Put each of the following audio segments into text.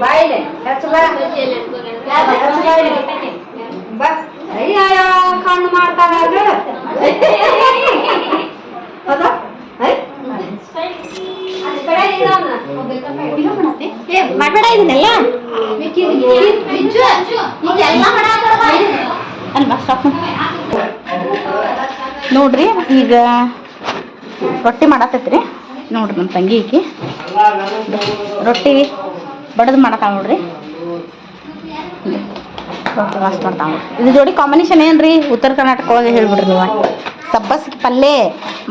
ಬಾಯಿಲೆ ಅಯ್ಯ ಕಣ್ಣು ಮಾಡ್ತಾರ ಮಾಡಬೇಡ ಇದನ್ನೆಲ್ಲ ನೋಡ್ರಿ. ಈಗ ರೊಟ್ಟಿ ಮಾಡತ್ತೈತ್ರಿ ನೋಡ್ರಿ. ನಮ್ಮ ತಂಗಿ ಈಕಿ ರೊಟ್ಟಿ ಬಡದು ಮಾಡತ್ತಾವ ನೋಡ್ರಿ. ರೊಟ್ಟಿ ಮಸ್ತ್ ಮಾಡ್ತಾವ ನೋಡ್ರಿ. ಇದು ಜೋಡಿ ಕಾಂಬಿನೇಷನ್ ಏನ್ರಿ ಉತ್ತರ ಕರ್ನಾಟಕ ಒಳಗೆ ಹೇಳ್ಬಿಡ್ರಿ ನೀವು. ಸಬ್ಬಸ್ಗೆ ಪಲ್ಯ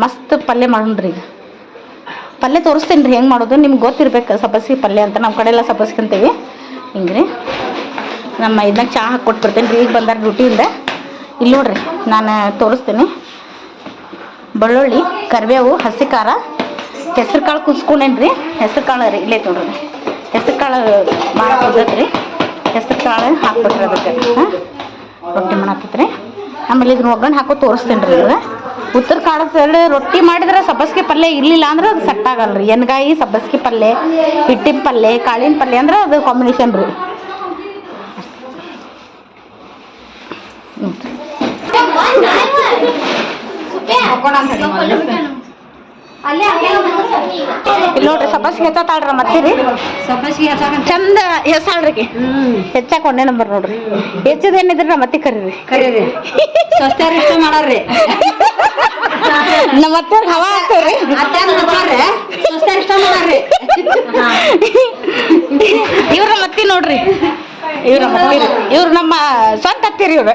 ಮಸ್ತ್ ಪಲ್ಯ ಮಾಡೋಣ್ರಿ. ಈಗ ಪಲ್ಯ ತೋರಿಸ್ತೀನಿ ರೀ ಹೆಂಗೆ ಮಾಡೋದು. ನಿಮ್ಗೆ ಗೊತ್ತಿರ್ಬೇಕು ಸಬ್ಬಸ್ಗೆ ಪಲ್ಯ ಅಂತ. ನಮ್ಮ ಕಡೆ ಎಲ್ಲ ಸಬ್ಬಸ್ಗೆ ಅಂತೀವಿ. ಹಿಂಗೆ ರೀ ನಮ್ಮ ಇದನ್ನ ಚಹಾ ಹಾಕಿ ಕೊಟ್ಬಿಡ್ತೇನೆ ರೀ. ಈಗ ಬಂದಾರ ಡ್ಯೂಟಿಯಿಂದ. ಇಲ್ಲಿ ನೋಡ್ರಿ ನಾನು ತೋರಿಸ್ತೀನಿ. ಬೆಳ್ಳುಳ್ಳಿ, ಕರಿಬೇವು, ಹಸಿ ಖಾರ, ಹೆಸ್ರು ಕಾಳು ಕುದಿಸ್ಕೊಂಡೇನಿ ರೀ. ಹೆಸ್ರು ಕಾಳು ರೀ ಇಲ್ಲೇ ನೋಡ್ರಿ. ಹೆಸ್ರು ಕಾಳು ಮಾಡಕ್ಕೆ ರೀ. ಹೆಸ್ರು ಕಾಳು ಹಾಕ್ಬಿಟ್ರಿ ಅದಕ್ಕೆ ರೊಟ್ಟಿ ಮಾಡತ್ತೈತ್ರಿ. ಆಮೇಲೆ ಇದನ್ನ ಒಗ್ಗರಣೆ ಹಾಕೋ ತೋರಿಸ್ತೀನಿ ರೀ. ಈಗ ಉತ್ತರ ಕನ್ನಡ ಸೈಡ್ ರೊಟ್ಟಿ ಮಾಡಿದ್ರೆ ಸಬ್ಬಸ್ಗೆ ಪಲ್ಯ ಇರಲಿಲ್ಲ ಅಂದ್ರೆ ಅದು ಸೆಟ್ ಆಗಲ್ಲ ರೀ. ಎಣ್ಗಾಯಿ, ಸಬ್ಬಸ್ಗೆ ಪಲ್ಯ, ಹಿಟ್ಟಿನ ಪಲ್ಯ, ಕಾಳಿನ ಪಲ್ಯ ಅಂದ್ರೆ ಅದು ಕಾಂಬಿನೇಷನ್ ರೀ. ಇಲ್ಲಿ ನೋಡ್ರಿ ಸಬ್ಬಸ್ಗೆ ಹೆಚ್ಚಾತಾಳ್ರ ಮತ್ತೆ ರೀ. ಸಬ್ಬಸ್ಗೆ ಚಂದ ಹೆಸಾಳ್ರಿ. ಹೆಚ್ಚಾಕೊಂಡೆ ನಂಬರ್ ನೋಡ್ರಿ. ಹೆಚ್ಚದೇನಿದ್ರಿ ನಮ್ಮ ಮತ್ತೆ ಕರೀರಿ ಸ್ವಸ್ಥರು ಇಷ್ಟ ಮಾಡಾರ್ರಿ. ನಮ್ಮ ಮತ್ತೆ ಹವಾ ಆಗ್ತವ್ರಿ. ಇಷ್ಟ ಮಾಡಾರ್ರಿ. ಇವ್ರ ಮತ್ತೆ ನೋಡ್ರಿ. ಇವ್ರು ನಮ್ಮ ಸ್ವಂತ ಹತ್ತಿರಿ. ಇವ್ರು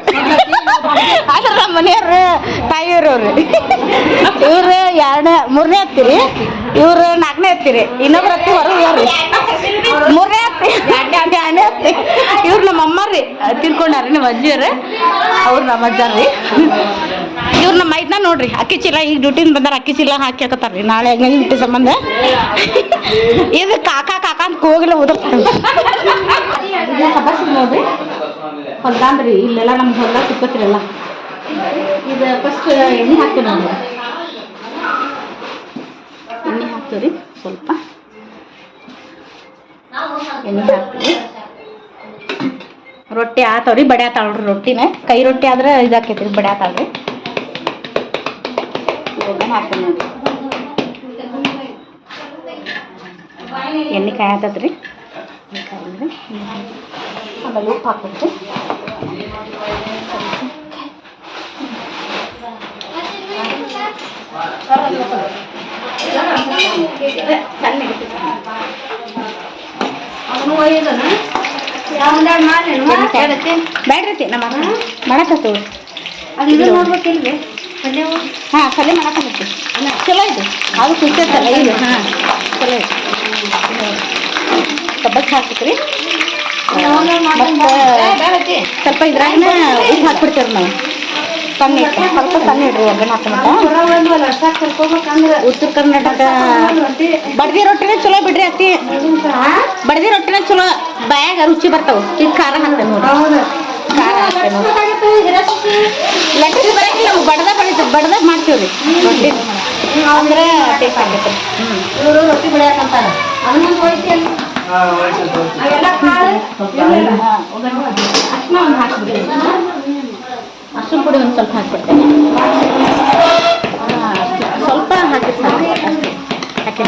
ಆದ್ರೆ ನಮ್ಮ ಮನೆಯವ್ರು ತಾಯಿಯವ್ರವ್ರಿ. ಇವ್ರು ಮೂರನೇ ಹತ್ತಿರಿ. ಇವ್ರು 4ನೇ ಹತ್ತಿರಿ. ಇನ್ನೊಬ್ರು ಹತ್ತಿ ಹೊರಗ್ರಿ. 3ನೇ ಹತ್ತಿ 2ನೇ ಹತ್ತಿ. ಇವ್ರು ನಮ್ಮ ಅಮ್ಮ ರೀ. ತಿನ್ಕೊಂಡಾರ್ರಿ ನಮ್ಮ ಅಜ್ಜಿಯವ್ರು. ಅವ್ರು ನಮ್ಮ ಅಜ್ಜಾರ್ರಿ. ಇವ್ರು ನಮ್ಮ ಮೈದ್ನ ನೋಡ್ರಿ. ಅಕ್ಕಿ ಚೀಲ ಈಗ ಡ್ಯೂಟಿಯಿಂದ ಬಂದಾರ. ಅಕ್ಕಿ ಚೀಲ ಹಾಕಿ ಹಾಕತ್ತಾರ್ರಿ. ನಾಳೆ ಹೆಂಗೆ ಬಿಟ್ಟಿ ಸಂಬಂಧ ಇದು ಕಾಕಾ ಅಂತ ಹೋಗಿಲ್ಲ ಓದಕ್ಕೆ ಸಬ್ಬಸ್ಗೆ ನೋಡ್ರಿ. ಹೊಲ್ದಾನ್ರಿ ಇಲ್ಲೆಲ್ಲ ನಮ್ಗೆ ಹೊಲ್ದಾಗ ಸಿಕ್ಕತ್ರಿ ಎಲ್ಲ. ಇದು ಫಸ್ಟ್ ಎಣ್ಣೆ ಹಾಕ್ತೀವಿ ನಾವು. ಎಣ್ಣೆ ಹಾಕ್ತೀವಿ ರೀ. ಸ್ವಲ್ಪ ಎಣ್ಣೆ ಹಾಕ್ತೀವಿ. ರೊಟ್ಟಿ ಆತವ್ರಿ. ಬಡಿ ಆತಾಳ್ರಿ ರೊಟ್ಟಿನ. ಕೈ ರೊಟ್ಟಿ ಆದ್ರೆ ಇದಾಕೈತ್ರಿ. ಬಡಿ ಆತಾಳ್ರಿ. ಹಾಕ್ತೀನಿ ನೋಡ್ರಿ. ಎಣ್ಣೆ ಕಾಯಿ ಆತದ್ರಿ. ಆಮೇಲೆ ಉಪ್ಪು ಹಾಕ್ಬೇಕು. ಬ್ಯಾಡ್ರಿ ನಮ್ಮ ಮಾಡಕತ್ತು ಅದು ಇದು ನೋಡ್ಬೇಕಿಲ್ರಿ. ಹಾಂ ಪಲ್ಯ ಮಾಡಕತ್ತಿ ಚಲೋ ಐತಿ. ಅದು ಕುಚ್ಚಲ್ಲ ಇದು. ಹಾಂ ಚಲೋ ಐತಿ. ಸಬ್ಬಸ್ಗೆ ಹಾಕ್ಬೇಕ್ರಿ. ಸ್ವಲ್ಪ ಇದ್ರಾಗನ ಉಪ್ಪು ಹಾಕ್ಬಿಡ್ತೇವ್ರಿ ನಾವು. ಸಣ್ಣ ಇಟ್ಟು ಸ್ವಲ್ಪ ಸಣ್ಣ ಇಡ್ರಿ ಒಗ್ಗರಣೆ ಹಾಕೊಂಡ್ರೆ. ಉತ್ತರ ಕರ್ನಾಟಕ ಬಡ್ದಿ ರೊಟ್ಟಿನೇ ಚಲೋ ಬಿಡ್ರಿ ಅತ್ತಿ. ಬಡ್ದಿ ರೊಟ್ಟಿನೇ ಚಲೋ. ಬಾಯಾಗ ರುಚಿ ಬರ್ತಾವೆ. ಈಗ ಖಾರ ಹಾಕ್ತೇವೆ ನೋಡಿ. ಖಾರ ಹಾಕ್ತೇವೆ ನೋಡಿ. ಲಟ್ಟಿ ಬರಂಗಿಲ್ಲ. ನಮ್ಗೆ ಬಡ್ದಾಗ ಮಾಡ್ತೀವಿ ರೀ ರೊಟ್ಟಿ. ಅಂದ್ರೆ ಟೇಸ್ಟ್ ಆಗತ್ತೆ. ಇವರು ರೊಟ್ಟಿ ಬೆಳೆಯಕ್ಕಂತಾರೆ. ಅದನ್ನ ಅರ್ಶಿನ ಪುಡಿ ಒಂದು ಸ್ವಲ್ಪ ಹಾಕ್ಬಿಡ್ತೇನೆ. ಸ್ವಲ್ಪ ಹಾಕಿರ್ತಾರೆ ಅಷ್ಟೇ. ಹಾಕಿ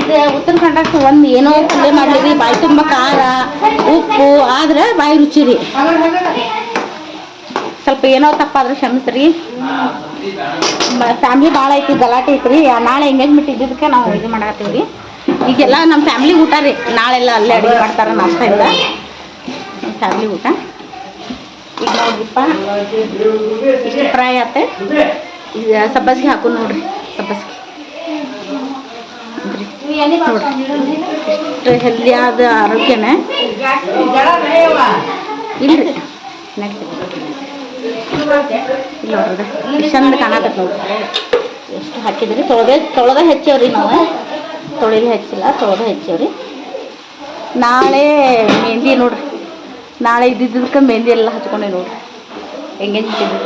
ಇದು ಉತ್ತರ ಕನ್ನಡ ಒಂದು ಏನೋ ಪಲ್ಯ ಮಾಡಲಿ ಬಾಯಿ ತುಂಬ ಖಾರ ಉಪ್ಪು ಆದ್ರೆ ಬಾಯಿ ರುಚಿ ರೀ. ಸ್ವಲ್ಪ ಏನೋ ತಪ್ಪಾದ್ರೆ ಕ್ಷಮಿಸ್ರಿ. ಫ್ಯಾಮ್ಲಿ ಭಾಳ ಐತಿ. ಗಲಾಟೆ ಐತ್ರಿ. ನಾಳೆ ಎಂಗೇಜ್ಮೆಂಟ್ ಇದ್ದಿದ್ದಕ್ಕೆ ನಾವು ಇದು ಮಾಡತ್ತೀವಿ ರೀ. ಈಗೆಲ್ಲ ನಮ್ಮ ಫ್ಯಾಮ್ಲಿ ಊಟ ರೀ. ನಾಳೆಲ್ಲ ಅಲ್ಲೇ ಅಡುಗೆ ಮಾಡ್ತಾರೆ ನಾಷ್ಟದಿಂದ. ನಮ್ಮ ಫ್ಯಾಮ್ಲಿ ಊಟ ಈಗ ನೋಡ್ರಿಪ್ಪ. ಇಷ್ಟು ಫ್ರೈ ಆಯ್ತು. ಈಗ ಸಬ್ಬಸ್ಗೆ ಹಾಕು ನೋಡ್ರಿ. ಸಬ್ಬಸ್ಗೆ ಇಷ್ಟು ಹೆಲ್ದಿ ಆದ ಆರೋಗ್ಯನೇ ಇಲ್ರಿ. ಇಲ್ಲ ನೋಡ್ರಿ ಚಂದ ಕಾಣಕತ್ತೆ ನೋಡ್ರಿ. ಎಷ್ಟು ಹಾಕಿದ್ರಿ. ತೊಳೆದ ಹೆಚ್ಚೇವ್ರಿ ನಾವು. ತೊಳಿಲಿ ಹೆಚ್ಚಿಲ್ಲ. ತೊಳೆದ ಹೆಚ್ಚೇವ್ರಿ. ನಾಳೆ ಮೆಹಂದಿ ನೋಡ್ರಿ. ನಾಳೆ ಇದ್ದಿದ್ದಕ್ಕೆ ಮೆಹಂದಿ ಎಲ್ಲ ಹಚ್ಕೊಂಡೆ ನೋಡ್ರಿ. ಎಂಗೇಜ್ಮೆಂಟ್ ಇದ್ದು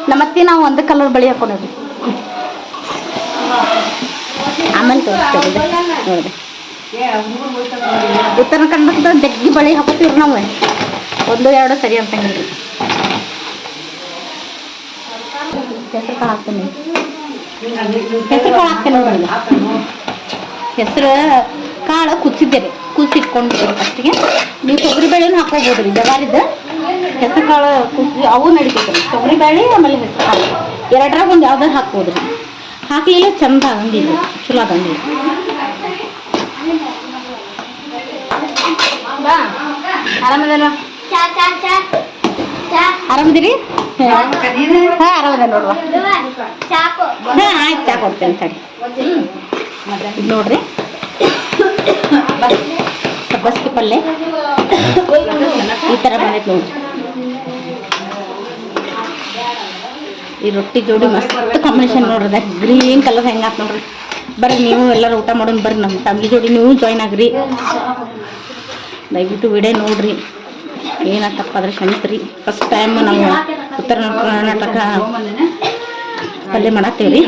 ನಮ್ಮತ್ತಿ ನಾವು ಒಂದು ಕಲರ್ ಬಳಿ ಹಾಕೊಂಡ್ರಿ ಆಮೇಲೆ ತೋರಿಸ್ತೇವೆ ನೋಡಿದೆ ಉತ್ತರ ಕನ್ನಡದ ಜಗ್ಗಿ ಬಳಿ ಹಾಕೋತೀವ್ರಿ ನಾವು ಒಂದು ಎರಡು ಸರಿ ಅಂತಂಗಿಲ್ಲ ಹೆಸರು ಕಾಳು ಹಾಕ್ತೇನೆ ಹೆಸರು ಕಾಳು ಹಾಕ್ತೇನೆ ನೋಡ್ರಿ ಹೆಸರು ಕಾಳು ಕುದಿಸಿದ್ದೇನೆ ಕುದಿಸಿಟ್ಕೊಂಡಿದ್ದೇನೆ ಫಸ್ಟಿಗೆ ನೀವು ತೊಗರಿಬೇಳೆನೂ ಹಾಕೋಬೋದ್ರಿ ಜವಾರಿದ್ದು ಹೆಸರು ಕಾಳು ಕುದಿಸಿ ಅವು ನಡಿತೈತೆ ತೊಗರಿಬೇಳೆ ಆಮೇಲೆ ಹೆಸರು ಕಾಳು ಎರಡರಾಗ ಒಂದು ಯಾವ್ದಾರು ಹಾಕ್ಬೋದ್ರಿ ಹಾಕಲಿಲ್ಲ ಚಂದ ಆಗಂಗಿಲ್ಲ ಚಲೋ ಆಗಂಗಿಲ್ಲ ಆರಾಮದೇನೋ ಆರಾಮದಿರಿ ಹಾಂ ಆರಾಮದ ನೋಡುವ ಹಾಂ ಆಯ್ತು ಚಾ ಕೊಡ್ತೇನೆ ಸರಿ ಇದು ನೋಡ್ರಿ ಸಬ್ಬಸ್ಗೆ ಪಲ್ಯ ಈ ಥರ ಬಂದೈತೆ ನೋಡ್ರಿ ಈ ರೊಟ್ಟಿ ಜೋಡಿ ಮಸ್ತ್ ಕಾಂಬಿನೇಷನ್ ನೋಡ್ರಿ ಗ್ರೀನ್ ಕಲರ್ ಹೆಂಗೆ ಆಯ್ತು ನೋಡ್ರಿ ಬರ್ರಿ ನೀವು ಎಲ್ಲರೂ ಊಟ ಮಾಡೋಣ ಬರ್ರಿ ನಮ್ಮ ಫ್ಯಾಮಿಲಿ ಜೋಡಿ ನೀವು ಜಾಯ್ನ್ ಆಗ್ರಿ ದಯವಿಟ್ಟು ವಿಡಿಯೋ ನೋಡ್ರಿ ಏನ ತಪ್ಪಾದ್ರೆ ಕ್ಷಮಿಸ್ರಿ ಫಸ್ಟ್ ಟೈಮ್ ನಾವು ಉತ್ತರ ಕರ್ನಾಟಕ ಪಲ್ಯ ಮಾಡತ್ತೇವ್ರಿ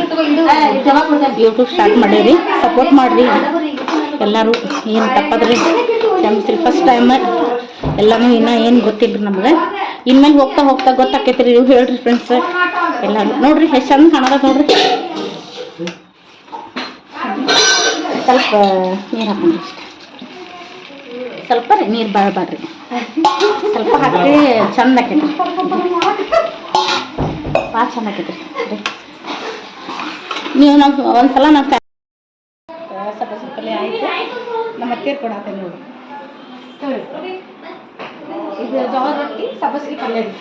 ಯೂಟ್ಯೂಬ್ ಸ್ಟಾರ್ಟ್ ಮಾಡೇವ್ರಿ ಸಪೋರ್ಟ್ ಮಾಡಿರಿ ಎಲ್ಲರೂ ಏನು ತಪ್ಪಾದ್ರೆ ಕ್ಷಮಿಸ್ರಿ ಫಸ್ಟ್ ಟೈಮ್ ಎಲ್ಲನೂ ಇನ್ನೂ ಏನು ಗೊತ್ತಿಲ್ಲ ನಮ್ಗೆ ಇನ್ಮೇಲೆ ಹೋಗ್ತಾ ಹೋಗ್ತಾ ಗೊತ್ತಾಕೈತ್ರಿ ನೀವು ಹೇಳ್ರಿ ಫ್ರೆಂಡ್ಸ್ ಎಲ್ಲರೂ ನೋಡ್ರಿ ಎಷ್ಟು ಚಂದ ಕಾಣದ ನೋಡ್ರಿ ಸ್ವಲ್ಪ ನೀರು ಹಾಕೊಂಡ್ರಿ ಸ್ವಲ್ಪ ರೀ ನೀರು ಬಾಳ್ಬಾಡ್ರಿ ಸ್ವಲ್ಪ ಹಾಕಿ ಚಂದ ಆಕೈತ್ರಿ ಭಾಳ ಚಂದ ಆಕೈತ್ರಿ ನೀವು ನಾವು ಒಂದ್ಸಲ ನಾವು ಸ್ವಲ್ಪ ಸ್ವಲ್ಪಲೇ ಆಯಿತು ನಮ್ಮ ಅತ್ತೆಯರು ಕೊಡತ್ತೇನೆ ನೋಡಿ ಇದು ಜೋಳ ರೊಟ್ಟಿ ಸಬ್ಬಸ್ಗೆ ಪಲ್ಯ ರೀ